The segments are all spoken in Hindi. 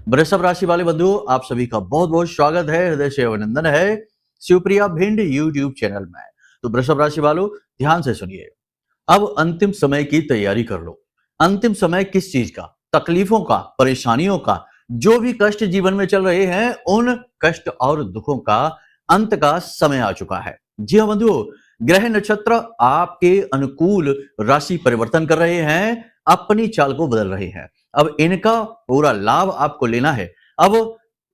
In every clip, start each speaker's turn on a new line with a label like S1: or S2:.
S1: वृषभ राशि वाले बंधुओं, आप सभी का बहुत बहुत स्वागत है, हृदय से अभिनंदन है शिवप्रिया भिंड यूट्यूब चैनल में। तो वृषभ राशि वालों, ध्यान से सुनिए। अब अंतिम समय की तैयारी कर लो। अंतिम समय किस चीज का? तकलीफों का, परेशानियों का, जो भी कष्ट जीवन में चल रहे हैं, उन कष्ट और दुखों का अंत का समय आ चुका है। जी हाँ बंधुओं, ग्रह नक्षत्र आपके अनुकूल राशि परिवर्तन कर रहे हैं, अपनी चाल को बदल रहे हैं। अब इनका पूरा लाभ आपको लेना है। अब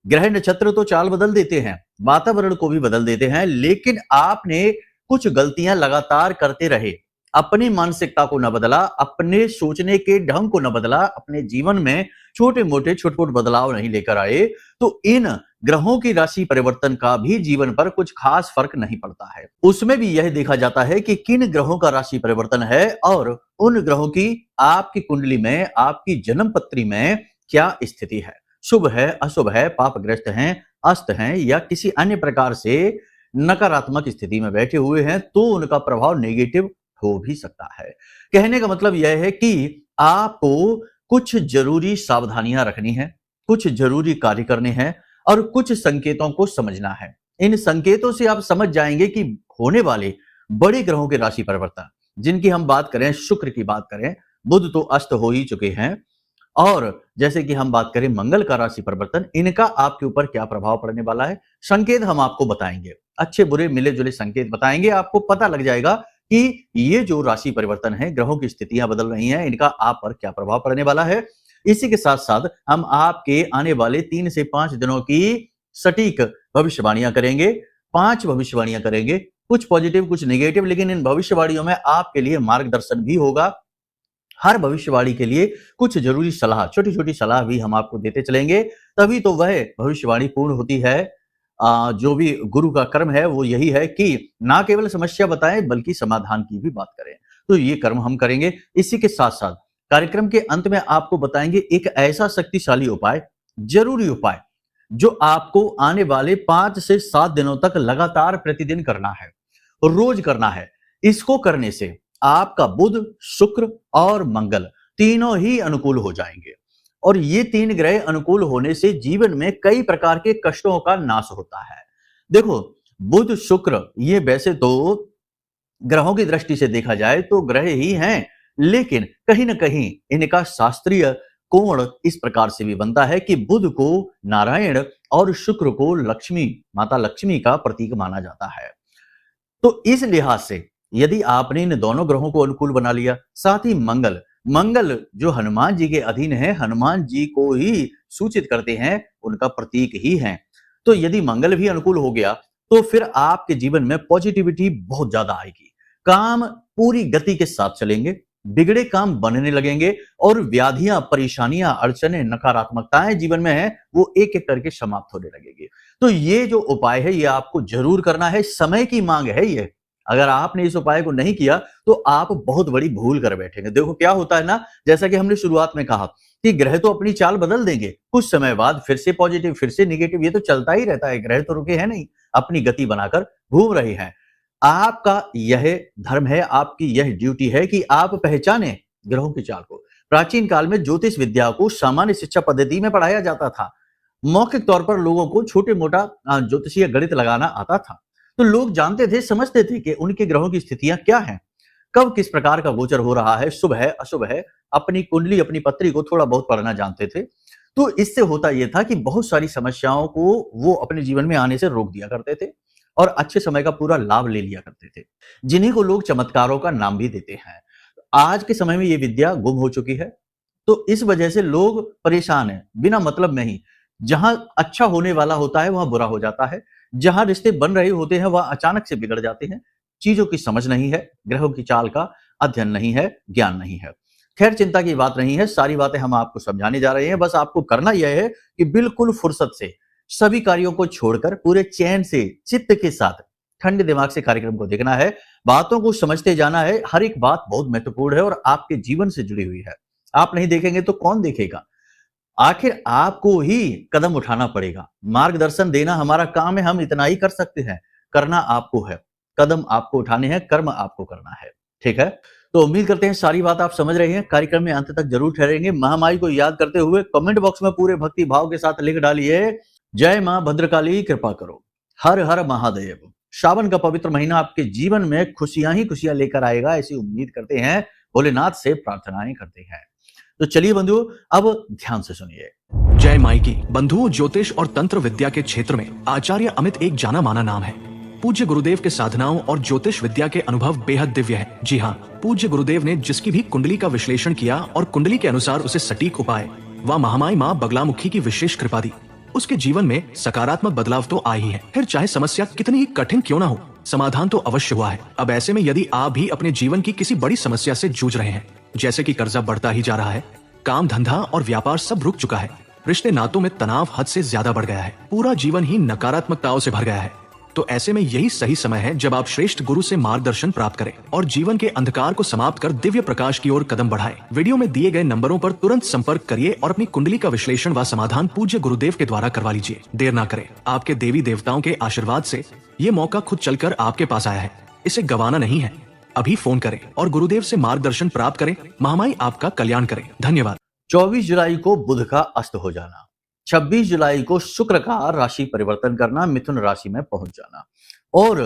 S1: ग्रह नक्षत्र तो चाल बदल देते हैं, वातावरण को भी बदल देते हैं, लेकिन आपने कुछ गलतियां लगातार करते रहे, अपनी मानसिकता को न बदला, अपने सोचने के ढंग को न बदला, अपने जीवन में छोटे मोटे छोटे बदलाव नहीं लेकर आए, तो इन ग्रहों की राशि परिवर्तन का भी जीवन पर कुछ खास फर्क नहीं पड़ता है। उसमें भी यह देखा जाता है कि किन ग्रहों का राशि परिवर्तन है और उन ग्रहों की आपकी कुंडली में, आपकी जन्म पत्री में क्या स्थिति है। शुभ है, अशुभ है, पापग्रस्त हैं, अस्त हैं या किसी अन्य प्रकार से नकारात्मक स्थिति में बैठे हुए हैं, तो उनका प्रभाव नेगेटिव हो भी सकता है। कहने का मतलब यह है कि आपको कुछ जरूरी सावधानियां रखनी है, कुछ जरूरी कार्य करने हैं और कुछ संकेतों को समझना है। इन संकेतों से आप समझ जाएंगे कि होने वाले बड़े ग्रहों के राशि परिवर्तन, जिनकी हम बात करें, शुक्र की बात करें, बुध तो अस्त हो ही चुके हैं, और जैसे कि हम बात करें मंगल का राशि परिवर्तन, इनका आपके ऊपर क्या प्रभाव पड़ने वाला है, संकेत हम आपको बताएंगे। अच्छे बुरे मिले जुले संकेत बताएंगे, आपको पता लग जाएगा कि ये जो राशि परिवर्तन है, ग्रहों की स्थितियां बदल रही हैं, इनका आप पर क्या प्रभाव पड़ने वाला है। इसी के साथ साथ हम आपके आने वाले 3 से 5 दिनों की सटीक भविष्यवाणियां करेंगे। 5 भविष्यवाणियां करेंगे, कुछ पॉजिटिव कुछ नेगेटिव, लेकिन इन भविष्यवाणियों में आपके लिए मार्गदर्शन भी होगा। हर भविष्यवाणी के लिए कुछ जरूरी सलाह, छोटी छोटी सलाह भी हम आपको देते चलेंगे, तभी तो वह भविष्यवाणी पूर्ण होती है। जो भी गुरु का कर्म है वो यही है कि ना केवल समस्या बताएं बल्कि समाधान की भी बात करें। तो ये कर्म हम करेंगे। इसी के साथ साथ कार्यक्रम के अंत में आपको बताएंगे एक ऐसा शक्तिशाली उपाय, जरूरी उपाय, जो आपको आने वाले 5 से 7 दिनों तक लगातार प्रतिदिन करना है, रोज करना है। इसको करने से आपका बुध, शुक्र और मंगल तीनों ही अनुकूल हो जाएंगे, और ये 3 ग्रह अनुकूल होने से जीवन में कई प्रकार के कष्टों का नाश होता है। देखो, बुध शुक्र ये वैसे तो ग्रहों की दृष्टि से देखा जाए तो ग्रह ही हैं, लेकिन कहीं ना कहीं इनका शास्त्रीय कोण इस प्रकार से भी बनता है कि बुध को नारायण और शुक्र को लक्ष्मी, माता लक्ष्मी का प्रतीक माना जाता है। तो इस लिहाज से यदि आपने इन दोनों ग्रहों को अनुकूल बना लिया, साथ ही मंगल, मंगल जो हनुमान जी के अधीन है, हनुमान जी को ही सूचित करते हैं, उनका प्रतीक ही है। तो यदि मंगल भी अनुकूल हो गया तो फिर आपके जीवन में पॉजिटिविटी बहुत ज्यादा आएगी, काम पूरी गति के साथ चलेंगे, बिगड़े काम बनने लगेंगे और व्याधियां, परेशानियां, अड़चने, नकारात्मकताएं जीवन में है वो एक एक करके समाप्त होने लगेगी। तो ये जो उपाय है ये आपको जरूर करना है, समय की मांग है ये। अगर आपने इस उपाय को नहीं किया तो आप बहुत बड़ी भूल कर बैठेंगे। देखो क्या होता है ना, जैसा कि हमने शुरुआत में कहा कि ग्रह तो अपनी चाल बदल देंगे, कुछ समय बाद फिर से पॉजिटिव, फिर से नेगेटिव, ये तो चलता ही रहता है। ग्रह तो रुके हैं नहीं, अपनी गति बनाकर घूम रहे हैं। आपका यह धर्म है, आपकी यह ड्यूटी है कि आप पहचाने ग्रहों की चाल को। प्राचीन काल में ज्योतिष विद्या को सामान्य शिक्षा पद्धति में पढ़ाया जाता था। मौखिक तौर पर लोगों को छोटे मोटा ज्योतिषीय गणित लगाना आता था, तो लोग जानते थे, समझते थे कि उनके ग्रहों की स्थितियां क्या हैं, कब किस प्रकार का गोचर हो रहा है, शुभ है, अशुभ है। अपनी कुंडली, अपनी पत्री को थोड़ा बहुत पढ़ना जानते थे। तो इससे होता यह था कि बहुत सारी समस्याओं को वो अपने जीवन में आने से रोक दिया करते थे और अच्छे समय का पूरा लाभ ले लिया करते थे, जिन्हीं को लोग चमत्कारों का नाम भी देते हैं। आज के समय में ये विद्या गुम हो चुकी है, तो इस वजह से लोग परेशान हैं, बिना मतलब में ही। जहां अच्छा होने वाला होता है वहां बुरा हो जाता है, जहां रिश्ते बन रहे होते हैं वहां अचानक से बिगड़ जाते हैं। चीजों की समझ नहीं है, ग्रहों की चाल का अध्ययन नहीं है, ज्ञान नहीं है। खैर, चिंता की बात नहीं है, सारी बातें हम आपको समझाने जा रहे हैं। बस आपको करना यह है कि बिल्कुल फुर्सत से सभी कार्यों को छोड़कर पूरे चैन से, चित्त के साथ, ठंडे दिमाग से कार्यक्रम को देखना है, बातों को समझते जाना है। हर एक बात बहुत महत्वपूर्ण है और आपके जीवन से जुड़ी हुई है। आप नहीं देखेंगे तो कौन देखेगा? आखिर आपको ही कदम उठाना पड़ेगा। मार्गदर्शन देना हमारा काम है, हम इतना ही कर सकते हैं। करना आपको है, कदम आपको उठाने हैं, कर्म आपको करना है। ठीक है? तो उम्मीद करते हैं सारी बात आप समझ रहे हैं, कार्यक्रम में अंत तक जरूर ठहरेंगे। महामाई को याद करते हुए कमेंट बॉक्स में पूरे भक्ति भाव के साथ लिख डालिए, जय मां भद्रकाली कृपा करो, हर हर महादेव। श्रावण का पवित्र महीना आपके जीवन में खुशियां ही खुशियां लेकर आएगा, ऐसी उम्मीद करते हैं, भोलेनाथ से प्रार्थनाएं करते हैं। तो चलिए बंधुओं, अब ध्यान से सुनिए।
S2: जय माई की। बंधुओं, ज्योतिष और तंत्र विद्या के क्षेत्र में आचार्य अमित एक जाना माना नाम है। पूज्य गुरुदेव के साधनाओं और ज्योतिष विद्या के अनुभव बेहद दिव्य है। जी हाँ, पूज्य गुरुदेव ने जिसकी भी कुंडली का विश्लेषण किया और कुंडली के अनुसार उसे सटीक उपाय व महामाई माँ बगलामुखी की विशेष कृपा दी, उसके जीवन में सकारात्मक बदलाव तो आए ही है। फिर चाहे समस्या कितनी ही कठिन क्यों ना हो, समाधान तो अवश्य हुआ है। अब ऐसे में यदि आप भी अपने जीवन की किसी बड़ी समस्या से जूझ रहे हैं, जैसे कि कर्जा बढ़ता ही जा रहा है, काम धंधा और व्यापार सब रुक चुका है, रिश्ते नातों में तनाव हद से ज्यादा बढ़ गया है, पूरा जीवन ही नकारात्मकताओं से भर गया है, तो ऐसे में यही सही समय है जब आप श्रेष्ठ गुरु से मार्गदर्शन प्राप्त करें और जीवन के अंधकार को समाप्त कर दिव्य प्रकाश की ओर कदम बढ़ाएं। वीडियो में दिए गए नंबरों पर तुरंत संपर्क करिए और अपनी कुंडली का विश्लेषण व समाधान पूज्य गुरुदेव के द्वारा करवा लीजिए। देर ना करें, आपके देवी देवताओं के आशीर्वाद से ये मौका खुद चलकर आपके पास आया है, इसे गंवाना नहीं है। अभी फोन करें और गुरुदेव से मार्गदर्शन प्राप्त करें। महामाई आपका कल्याण करें। धन्यवाद।
S1: 24 जुलाई को बुध का अस्त हो जाना, 26 जुलाई को शुक्र का राशि परिवर्तन करना, मिथुन राशि में पहुंच जाना, और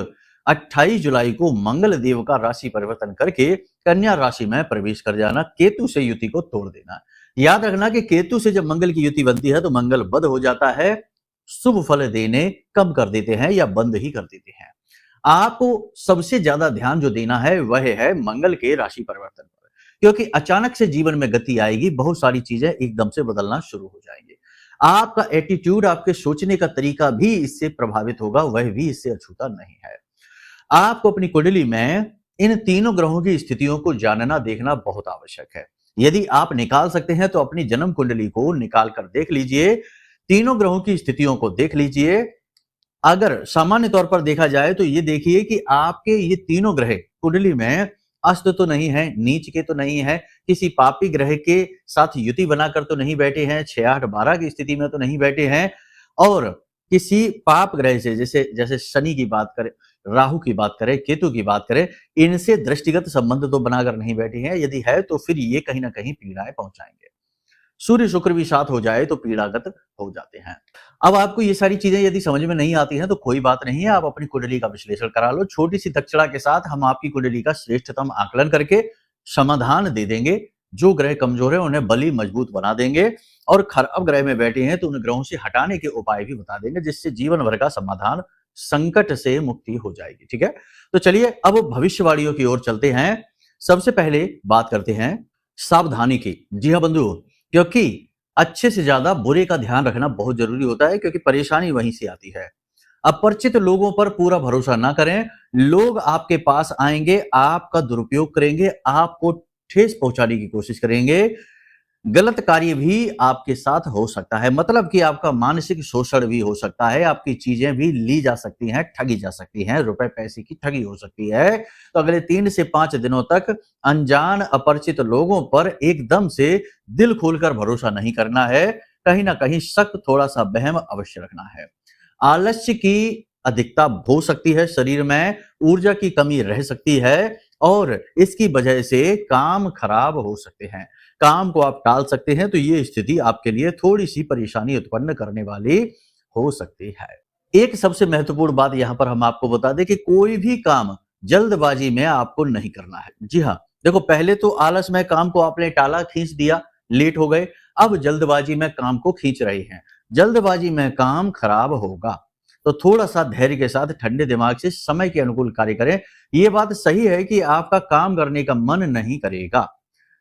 S1: 28 जुलाई को मंगल देव का राशि परिवर्तन करके कन्या राशि में प्रवेश कर जाना, केतु से युति को तोड़ देना। याद रखना कि केतु से जब मंगल की युति बनती है तो मंगल बद हो जाता है, शुभ फल देने कम कर देते हैं या बंद ही कर देते हैं। आपको सबसे ज्यादा ध्यान जो देना है वह है मंगल के राशि परिवर्तन पर, क्योंकि अचानक से जीवन में गति आएगी, बहुत सारी चीजें एकदम से बदलना शुरू हो जाएंगी। आपका एटीट्यूड, आपके सोचने का तरीका भी इससे प्रभावित होगा, वह भी इससे अछूता नहीं है। आपको अपनी कुंडली में इन तीनों ग्रहों की स्थितियों को जानना देखना बहुत आवश्यक है। यदि आप निकाल सकते हैं तो अपनी जन्म कुंडली को निकाल कर देख लीजिए, तीनों ग्रहों की स्थितियों को देख लीजिए। अगर सामान्य तौर पर देखा जाए तो ये देखिए कि आपके ये तीनों ग्रह कुंडली में अस्त तो नहीं है, नीच के तो नहीं है, किसी पापी ग्रह के साथ युति बनाकर तो नहीं बैठे हैं, 6, 8, 12 की स्थिति में तो नहीं बैठे हैं, और किसी पाप ग्रह से जैसे शनि की बात करें, राहु की बात करें, केतु की बात करें, इनसे दृष्टिगत संबंध तो बनाकर नहीं बैठे हैं। यदि है तो फिर ये कहीं ना कहीं पीड़ाएं पहुंचाएंगे। सूर्य शुक्र भी साथ हो जाए तो पीड़ागत हो जाते हैं। अब आपको ये सारी चीजें यदि समझ में नहीं आती हैं तो कोई बात नहीं है, आप अपनी कुंडली का विश्लेषण करा लो। छोटी सी दक्षिणा के साथ हम आपकी कुंडली का श्रेष्ठतम आकलन करके समाधान दे देंगे। जो ग्रह कमजोर है उन्हें बली मजबूत बना देंगे, और खराब ग्रह में बैठे हैं तो उन ग्रहों से हटाने के उपाय भी बता देंगे, जिससे जीवन भर का समाधान, संकट से मुक्ति हो जाएगी। ठीक है, तो चलिए अब भविष्यवाणियों की ओर चलते हैं। सबसे पहले बात करते हैं सावधानी की। जी हाँ बंधु, क्योंकि अच्छे से ज्यादा बुरे का ध्यान रखना बहुत जरूरी होता है, क्योंकि परेशानी वहीं से आती है। अपरिचित लोगों पर पूरा भरोसा ना करें। लोग आपके पास आएंगे, आपका दुरुपयोग करेंगे, आपको ठेस पहुंचाने की कोशिश करेंगे। गलत कार्य भी आपके साथ हो सकता है, मतलब कि आपका मानसिक शोषण भी हो सकता है, आपकी चीजें भी ली जा सकती हैं, ठगी जा सकती हैं, रुपए पैसे की ठगी हो सकती है। तो अगले 3 से 5 दिनों तक अनजान अपरिचित लोगों पर एकदम से दिल खोलकर भरोसा नहीं करना है। कहीं ना कहीं शक, थोड़ा सा वहम अवश्य रखना है। आलस्य की अधिकता हो सकती है, शरीर में ऊर्जा की कमी रह सकती है, और इसकी वजह से काम खराब हो सकते हैं। काम को आप टाल सकते हैं, तो ये स्थिति आपके लिए थोड़ी सी परेशानी उत्पन्न करने वाली हो सकती है। एक सबसे महत्वपूर्ण बात यहां पर हम आपको बता दें कि कोई भी काम जल्दबाजी में आपको नहीं करना है। जी हाँ, देखो, पहले तो आलस में काम को आपने टाला, खींच दिया, लेट हो गए, अब जल्दबाजी में काम को खींच रहे हैं। जल्दबाजी में काम खराब होगा, तो थोड़ा सा धैर्य के साथ ठंडे दिमाग से समय के अनुकूल कार्य करें। ये बात सही है कि आपका काम करने का मन नहीं करेगा,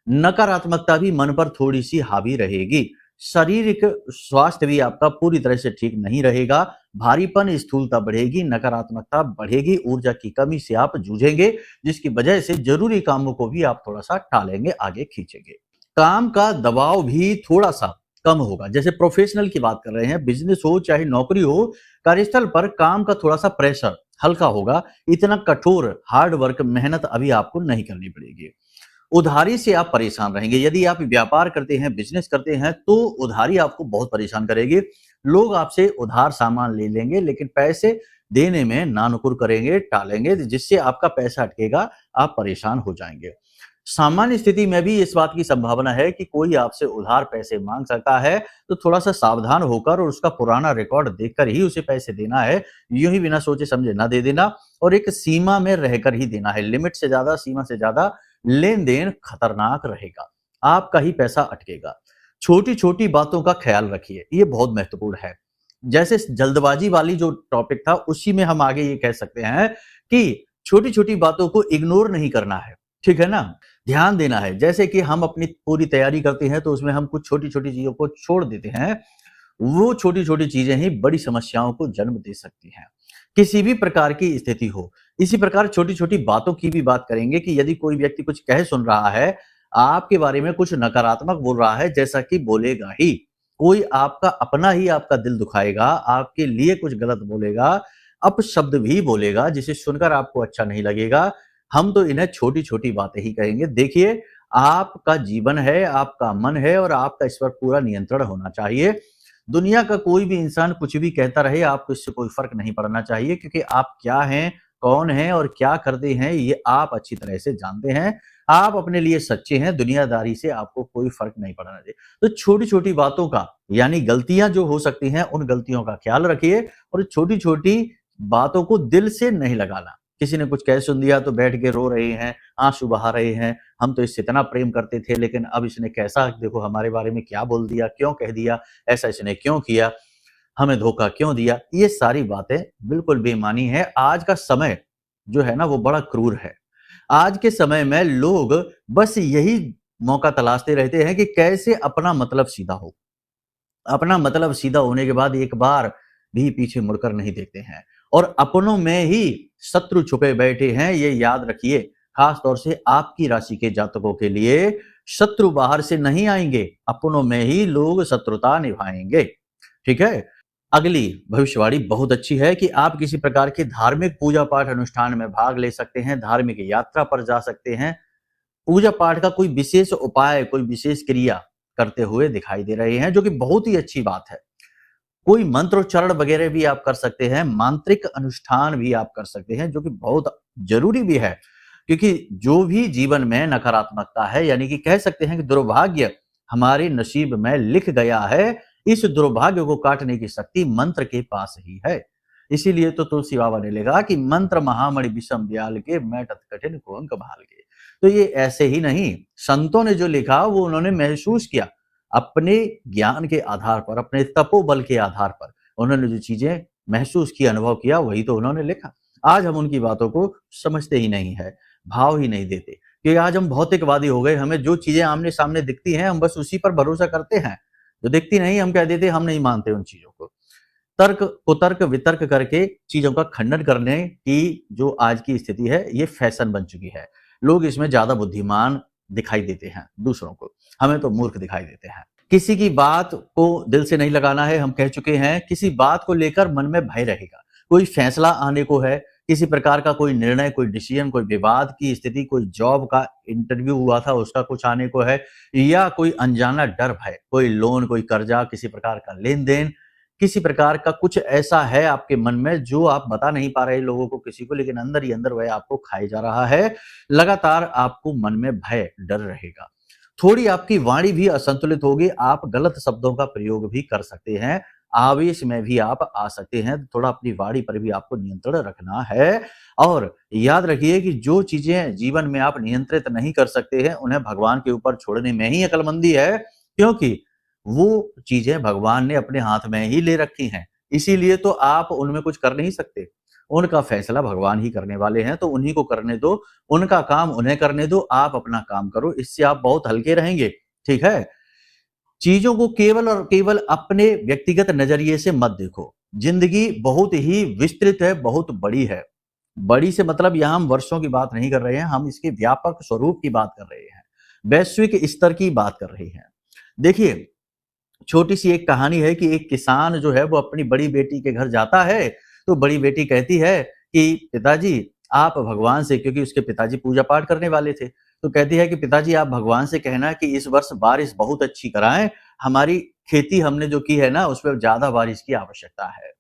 S1: नकारात्मकता भी मन पर थोड़ी सी हावी रहेगी, शारीरिक स्वास्थ्य भी आपका पूरी तरह से ठीक नहीं रहेगा, भारीपन, स्थूलता बढ़ेगी, नकारात्मकता बढ़ेगी, ऊर्जा की कमी से आप जूझेंगे, जिसकी वजह से जरूरी कामों को भी आप थोड़ा सा टालेंगे, आगे खींचेंगे। काम का दबाव भी थोड़ा सा कम होगा। जैसे प्रोफेशनल की बात कर रहे हैं, बिजनेस हो चाहे नौकरी हो, कार्यस्थल पर काम का थोड़ा सा प्रेशर हल्का होगा। इतना कठोर हार्ड वर्क, मेहनत अभी आपको नहीं करनी पड़ेगी। उधारी से आप परेशान रहेंगे। यदि आप व्यापार करते हैं, बिजनेस करते हैं, तो उधारी आपको बहुत परेशान करेगी। लोग आपसे उधार सामान ले लेंगे, लेकिन पैसे देने में नानुकुर करेंगे, टालेंगे, जिससे आपका पैसा अटकेगा, आप परेशान हो जाएंगे। सामान्य स्थिति में भी इस बात की संभावना है कि कोई आपसे उधार पैसे मांग सकता है, तो थोड़ा सा सावधान होकर और उसका पुराना रिकॉर्ड देखकर ही उसे पैसे देना है। यूं ही बिना सोचे समझे ना दे देना, और एक सीमा में रहकर ही देना है। लिमिट से ज्यादा, सीमा से ज्यादा लेन देन खतरनाक रहेगा, आपका ही पैसा अटकेगा। छोटी छोटी बातों का ख्याल रखिए, ये बहुत महत्वपूर्ण है। जैसे जल्दबाजी वाली जो टॉपिक था, उसी में हम आगे ये कह सकते हैं कि छोटी छोटी बातों को इग्नोर नहीं करना है, ठीक है ना। ध्यान देना है। जैसे कि हम अपनी पूरी तैयारी करते हैं तो उसमें हम कुछ छोटी छोटी चीजों को छोड़ देते हैं, वो छोटी छोटी चीजें ही बड़ी समस्याओं को जन्म दे सकती हैं, किसी भी प्रकार की स्थिति हो। इसी प्रकार छोटी छोटी बातों की भी बात करेंगे कि यदि कोई व्यक्ति कुछ कह सुन रहा है, आपके बारे में कुछ नकारात्मक बोल रहा है, जैसा कि बोलेगा ही, कोई आपका अपना ही आपका दिल दुखाएगा, आपके लिए कुछ गलत बोलेगा, अपशब्द भी बोलेगा जिसे सुनकर आपको अच्छा नहीं लगेगा। हम तो इन्हें छोटी छोटी बातें ही कहेंगे। देखिए, आपका जीवन है, आपका मन है, और आपका इस पर पूरा नियंत्रण होना चाहिए। दुनिया का कोई भी इंसान कुछ भी कहता रहे, आपको इससे कोई फर्क नहीं पड़ना चाहिए, क्योंकि आप क्या हैं, कौन हैं और क्या करते हैं, ये आप अच्छी तरह से जानते हैं। आप अपने लिए सच्चे हैं, दुनियादारी से आपको कोई फर्क नहीं पड़ना चाहिए। तो छोटी छोटी बातों का, यानी गलतियां जो हो सकती हैं, उन गलतियों का ख्याल रखिए, और छोटी छोटी बातों को दिल से नहीं लगाना। किसी ने कुछ कह सुन दिया तो बैठ के रो रहे हैं, आंसू बहा रहे हैं, हम तो इससे इतना प्रेम करते थे, लेकिन अब इसने कैसा, देखो हमारे बारे में क्या बोल दिया, क्यों कह दिया, ऐसा इसने क्यों किया, हमें धोखा क्यों दिया। ये सारी बातें बिल्कुल बेईमानी है। आज का समय जो है ना, वो बड़ा क्रूर है। आज के समय में लोग बस यही मौका तलाशते रहते हैं कि कैसे अपना मतलब सीधा हो। अपना मतलब सीधा होने के बाद एक बार भी पीछे मुड़कर नहीं देखते हैं, और अपनों में ही शत्रु छुपे बैठे हैं। ये याद रखिए, खास तौर से आपकी राशि के जातकों के लिए शत्रु बाहर से नहीं आएंगे, अपनों में ही लोग शत्रुता निभाएंगे, ठीक है। अगली भविष्यवाणी बहुत अच्छी है कि आप किसी प्रकार के धार्मिक पूजा पाठ अनुष्ठान में भाग ले सकते हैं, धार्मिक यात्रा पर जा सकते हैं। पूजा पाठ का कोई विशेष उपाय, कोई विशेष क्रिया करते हुए दिखाई दे रहे हैं, जो कि बहुत ही अच्छी बात है। कोई मंत्रोच्चारण वगैरह भी आप कर सकते हैं, मांत्रिक अनुष्ठान भी आप कर सकते हैं, जो कि बहुत जरूरी भी है। क्योंकि जो भी जीवन में नकारात्मकता है, यानी कि कह सकते हैं कि दुर्भाग्य हमारे नसीब में लिख गया है, इस दुर्भाग्य को काटने की शक्ति मंत्र के पास ही है। इसीलिए तो तुलसी बाबा ने लिखा कि मंत्र महामणि विषम ब्याल के, मैटत कठिन कुंक भाल के। तो ये ऐसे ही नहीं, संतों ने जो लिखा वो उन्होंने महसूस किया, अपने ज्ञान के आधार पर, अपने तपोबल के आधार पर उन्होंने जो चीजें महसूस की, अनुभव किया, वही तो उन्होंने लिखा। आज हम उनकी बातों को समझते ही नहीं है, भाव ही नहीं देते, कि आज हम भौतिकवादी हो गए। हमें जो चीजें आमने सामने दिखती हैं, हम बस उसी पर भरोसा करते हैं, जो दिखती नहीं हम कह देते हम नहीं मानते उन चीजों को। तर्क कुतर्क वितर्क करके चीजों का खंडन करने की जो आज की स्थिति है, ये फैशन बन चुकी है। लोग इसमें ज्यादा बुद्धिमान दिखाई देते हैं दूसरों को, हमें तो मूर्ख दिखाई देते हैं। किसी की बात को दिल से नहीं लगाना है, हम कह चुके हैं। किसी बात को लेकर मन में भय रहेगा, कोई फैसला आने को है, किसी प्रकार का कोई निर्णय, कोई डिसीजन, कोई विवाद की स्थिति, कोई जॉब का इंटरव्यू हुआ था उसका कुछ आने को है, या कोई अनजाना डर भय, कोई लोन, कोई कर्जा, किसी प्रकार का लेन देन, किसी प्रकार का कुछ ऐसा है आपके मन में जो आप बता नहीं पा रहे लोगों को, किसी को, लेकिन अंदर ही अंदर वह आपको खाए जा रहा है। लगातार आपको मन में भय, डर रहेगा। थोड़ी आपकी वाणी भी असंतुलित होगी, आप गलत शब्दों का प्रयोग भी कर सकते हैं, आवेश में भी आप आ सकते हैं। थोड़ा अपनी वाणी पर भी आपको नियंत्रण रखना है। और याद रखिए कि जो चीजें जीवन में आप नियंत्रित नहीं कर सकते हैं, उन्हें भगवान के ऊपर छोड़ने में ही अक्लमंदी है, क्योंकि वो चीजें भगवान ने अपने हाथ में ही ले रखी हैं। इसीलिए तो आप उनमें कुछ कर नहीं सकते, उनका फैसला भगवान ही करने वाले हैं, तो उन्हीं को करने दो, उनका काम उन्हें करने दो, आप अपना काम करो, इससे आप बहुत हल्के रहेंगे, ठीक है। चीजों को केवल और केवल अपने व्यक्तिगत नजरिए से मत देखो। जिंदगी बहुत ही विस्तृत है, बहुत बड़ी है। बड़ी से मतलब यहां हम वर्षों की बात नहीं कर रहे हैं, हम इसके व्यापक स्वरूप की बात कर रहे हैं, वैश्विक स्तर की बात कर रहे हैं। देखिए, छोटी सी एक कहानी है कि एक किसान जो है वो अपनी बड़ी बेटी के घर जाता है, तो बड़ी बेटी कहती है कि पिताजी आप भगवान से, क्योंकि उसके पिताजी पूजा पाठ करने वाले थे, तो कहती है कि पिताजी आप भगवान से कहना कि इस वर्ष बारिश बहुत अच्छी कराएं, हमारी खेती हमने जो की है ना उस पर ज्यादा बारिश की आवश्यकता है।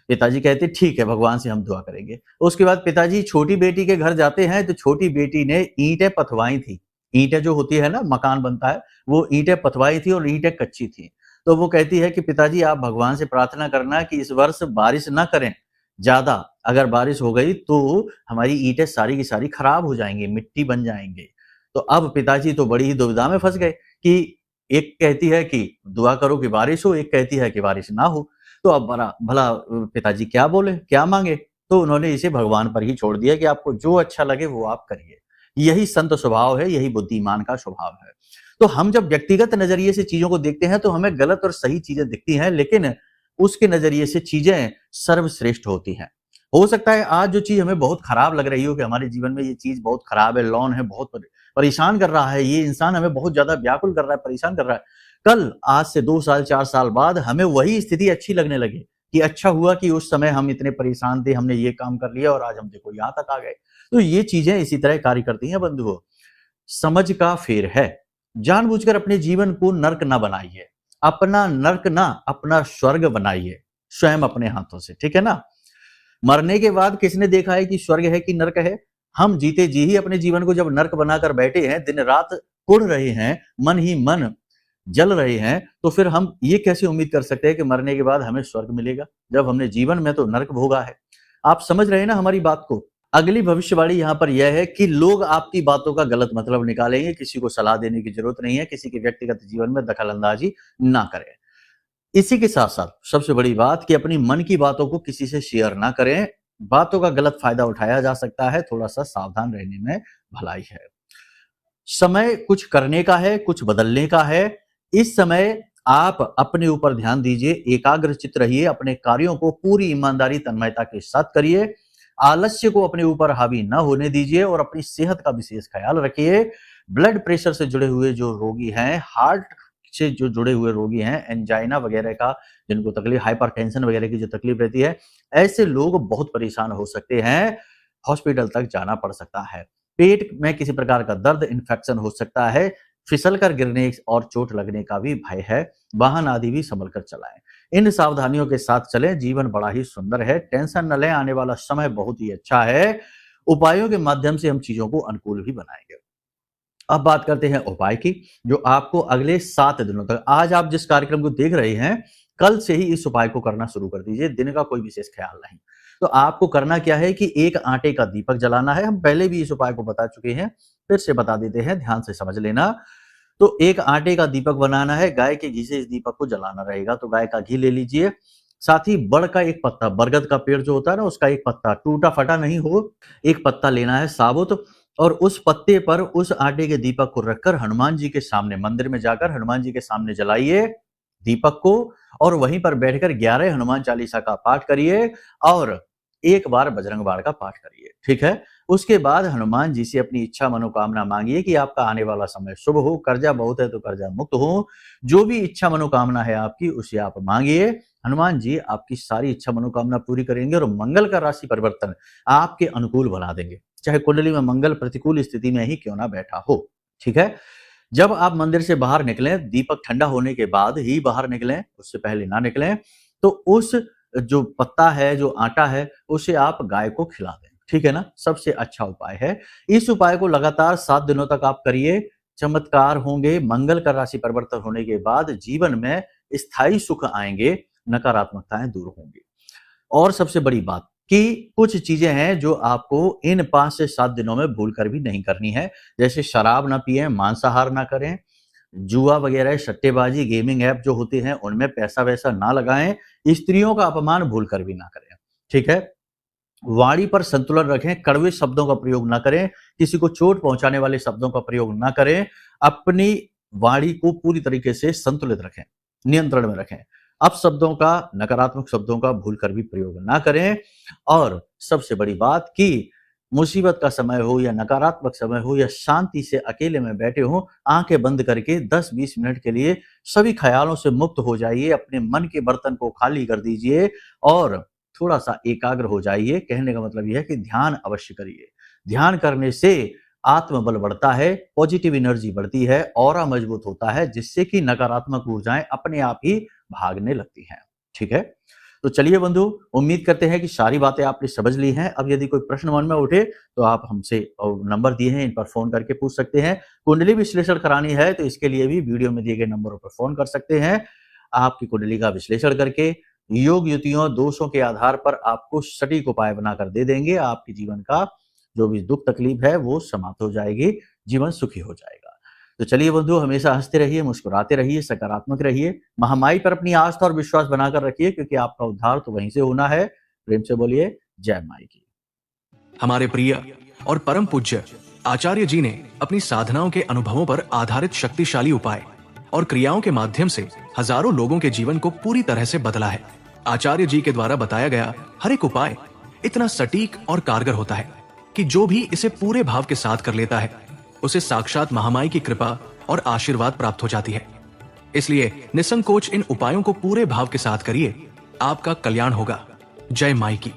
S1: पिताजी कहते ठीक है, भगवान से हम दुआ करेंगे। उसके बाद पिताजी छोटी बेटी के घर जाते हैं, तो छोटी बेटी ने ईंटें पथवाई थी, ईंटें जो होती है ना, मकान बनता है, वो ईंटें पथवाई थी और ईंटें कच्ची थी। तो वो कहती है कि पिताजी आप भगवान से प्रार्थना करना कि इस वर्ष बारिश ना करें ज़्यादा, अगर बारिश हो गई तो हमारी ईंटें सारी की सारी खराब हो जाएँगी, मिट्टी बन जाएँगे। तो अब पिताजी तो बड़ी ही दुविधा में फँस गए कि एक कहती है कि दुआ करो कि बारिश हो, एक कहती है कि बारिश ना हो। तो अब भला भला पिताजी क्या बोले, क्या माँगे? तो उन्होंने इसे भगवान पर ही छोड़ दिया कि आपको जो अच्छा लगे वो आप करिए। यही संत स्वभाव है, यही बुद्धिमान का स्वभाव है। तो हम जब व्यक्तिगत नज़रिए से चीज़ों को देखते हैं तो हमें गलत और सही चीज़ें दिखती हैं, लेकिन उसके नज़रिए से चीज़ें सर्वश्रेष्ठ होती हैं। हो सकता है आज जो चीज़ हमें बहुत खराब लग रही हो कि हमारे जीवन में ये चीज़ बहुत खराब है, लॉन है, बहुत परेशान कर रहा है, ये इंसान हमें बहुत ज़्यादा व्याकुल कर रहा है, परेशान कर रहा है। कल आज से 2 साल, 4 साल बाद हमें वही स्थिति अच्छी लगने लगे कि अच्छा हुआ कि उस समय हम इतने परेशान थे, हमने ये काम कर लिया और आज हम देखो यहाँ तक आ गए। तो ये चीज़ें इसी तरह कार्य करती हैं बंधुओं। समझ का फेर है। जानबूझकर अपने जीवन को नर्क ना बनाइए। अपना नर्क ना, अपना स्वर्ग बनाइए, स्वयं अपने हाथों से, ठीक है ना? मरने के बाद किसने देखा है कि स्वर्ग है कि नर्क है? हम जीते जी ही अपने जीवन को जब नर्क बनाकर बैठे हैं, दिन-रात कुढ़ रहे हैं, मन ही मन जल रहे हैं, तो फिर हम ये कैसे उम्मीद कर सकते हैं कि मरने के बाद हमें स्वर्ग मिलेगा, जब हमने जीवन में तो नर्क भोगा है। आप समझ रहे हैं ना हमारी बात को? अगली भविष्यवाणी यहाँ पर यह है कि लोग आपकी बातों का गलत मतलब निकालेंगे, किसी को सलाह देने की जरूरत नहीं है, किसी के व्यक्तिगत जीवन में दखल-अंदाज़ी ना करें। इसी के साथ-साथ सबसे बड़ी बात कि अपनी मन की बातों को किसी से शेयर ना करें, बातों का गलत फ़ायदा उठाया जा सकता है, थोड़ा-सा सावधान रहने में भलाई है। समय कुछ करने का है, कुछ बदलने का है। इस समय आप अपने ऊपर ध्यान दीजिए, एकाग्रचित्त रहिए, अपने कार्यों को पूरी ईमानदारी, तन्मयता के साथ करिए। आलस्य को अपने ऊपर हावी ना होने दीजिए और अपनी सेहत का विशेष ख्याल रखिए। ब्लड प्रेशर से जुड़े हुए जो रोगी हैं, हार्ट से जो जुड़े हुए रोगी हैं, एंजाइना वगैरह का जिनको तकलीफ, हाइपरटेंशन वगैरह की जो तकलीफ रहती है, ऐसे लोग बहुत परेशान हो सकते हैं, हॉस्पिटल तक जाना पड़ सकता है। पेट में किसी प्रकार का दर्द, इन्फेक्शन हो सकता है, फिसल कर गिरने और चोट लगने का भी भय है। वाहन आदि भी संभल कर चलाएं। इन सावधानियों के साथ चलें, जीवन बड़ा ही सुंदर है। टेंशन न लें, आने वाला समय बहुत ही अच्छा है। उपायों के माध्यम से हम चीजों को अनुकूल भी बनाएंगे। अब बात करते हैं उपाय की, जो आपको अगले 7 दिनों तक, आज आप जिस कार्यक्रम को देख रहे हैं, कल से ही इस उपाय को करना शुरू कर दीजिए, दिन का कोई विशेष ख्याल नहीं। तो आपको करना क्या है कि एक आटे का दीपक जलाना है। हम पहले भी इस उपाय को बता चुके हैं, फिर से बता देते हैं, ध्यान से समझ लेना। तो एक आटे का दीपक बनाना है, गाय के घी से इस दीपक को जलाना रहेगा। तो गाय का घी ले लीजिए, साथ ही बड़ का एक पत्ता, बरगद का पेड़ जो होता है ना, उसका एक पत्ता, टूटा फटा नहीं हो, एक पत्ता लेना है साबुत, और उस पत्ते पर उस आटे के दीपक को रखकर हनुमान जी के सामने, मंदिर में जाकर हनुमान जी के सामने जलाइए दीपक को, और वहीं पर बैठकर 11 हनुमान चालीसा का पाठ करिए और एक बार बजरंग बाण का पाठ करिए, ठीक है? उसके बाद हनुमान जी से अपनी इच्छा मनोकामना मांगिए कि आपका आने वाला समय शुभ हो, कर्जा बहुत है तो कर्जा मुक्त हो, जो भी इच्छा मनोकामना है आपकी उसे आप मांगिए। हनुमान जी आपकी सारी इच्छा मनोकामना पूरी करेंगे और मंगल का राशि परिवर्तन आपके अनुकूल बना देंगे, चाहे कुंडली में मंगल प्रतिकूल स्थिति में ही क्यों ना बैठा हो, ठीक है? जब आप मंदिर से बाहर निकलें, दीपक ठंडा होने के बाद ही बाहर निकलें, उससे पहले ना निकलें, तो उस जो पत्ता है, जो आटा है, उसे आप गाय को खिला दें, ठीक है ना? सबसे अच्छा उपाय है। इस उपाय को लगातार 7 दिनों तक आप करिए, चमत्कार होंगे। मंगल का राशि परिवर्तन होने के बाद जीवन में स्थायी सुख आएंगे, नकारात्मकताएं दूर होंगी। और सबसे बड़ी बात कि कुछ चीजें हैं जो आपको इन 5 से 7 दिनों में भूल कर भी नहीं करनी है, जैसे शराब ना पिएं, मांसाहार ना करें, जुआ वगैरह, सट्टेबाजी, गेमिंग ऐप जो होते हैं उनमें पैसा-वैसा ना लगाएं, स्त्रियों का अपमान भूल कर भी ना करें, ठीक है? वाणी पर संतुलन रखें, कड़वे शब्दों का प्रयोग ना करें, किसी को चोट पहुंचाने वाले शब्दों का प्रयोग ना करें, अपनी वाणी को पूरी तरीके से संतुलित रखें, नियंत्रण में रखें। अपशब्दों का, नकारात्मक शब्दों का भूल कर भी प्रयोग ना करें। और सबसे बड़ी बात कि मुसीबत का समय हो या नकारात्मक समय हो या शांति से अकेले में बैठे हो, आंखें बंद करके 10-20 मिनट के लिए सभी ख्यालों से मुक्त हो जाइए, अपने मन के बर्तन को खाली कर दीजिए और थोड़ा-सा एकाग्र हो जाइए। कहने का मतलब यह है कि ध्यान अवश्य करिए। ध्यान करने से आत्मबल बढ़ता है, पॉजिटिव एनर्जी बढ़ती है, ऑरा मजबूत होता है, जिससे कि नकारात्मक ऊर्जाएं अपने आप ही भागने लगती हैं, ठीक है? तो चलिए बंधु, उम्मीद करते हैं कि सारी बातें आपने समझ ली हैं। अब यदि कोई प्रश्न मन में उठे तो आप हमसे नंबर दिए हैं, इन पर फोन करके पूछ सकते हैं। कुंडली विश्लेषण करानी है तो इसके लिए भी वीडियो में दिए गए नंबरों पर फोन कर सकते हैं। आपकी कुंडली का विश्लेषण करके योग युतियों दोषों के आधार पर आपको सटीक उपाय बनाकर दे देंगे। आपके जीवन का जो भी दुख तकलीफ है वो समाप्त हो जाएगी, जीवन सुखी हो जाएगा। तो चलिए बंधु, हमेशा हंसते रहिए, मुस्कुराते रहिए, सकारात्मक रहिए, महामाई पर अपनी आस्था और विश्वास बनाकर रखिए, क्योंकि आपका उद्धार तो वहीं से होना है। प्रेम से बोलिए जय माई की।
S2: हमारे प्रिय और परम पूज्य आचार्य जी ने अपनी साधनाओं के अनुभवों पर आधारित शक्तिशाली उपाय और क्रियाओं के माध्यम से हजारों लोगों के जीवन को पूरी तरह से बदला है। आचार्य जी के द्वारा बताया गया हर एक उपाय इतना सटीक और कारगर होता है कि जो भी इसे पूरे भाव के साथ कर लेता है उसे साक्षात महामाई की कृपा और आशीर्वाद प्राप्त हो जाती है। इसलिए निसंकोच इन उपायों को पूरे भाव के साथ करिए, आपका कल्याण होगा। जय माई की।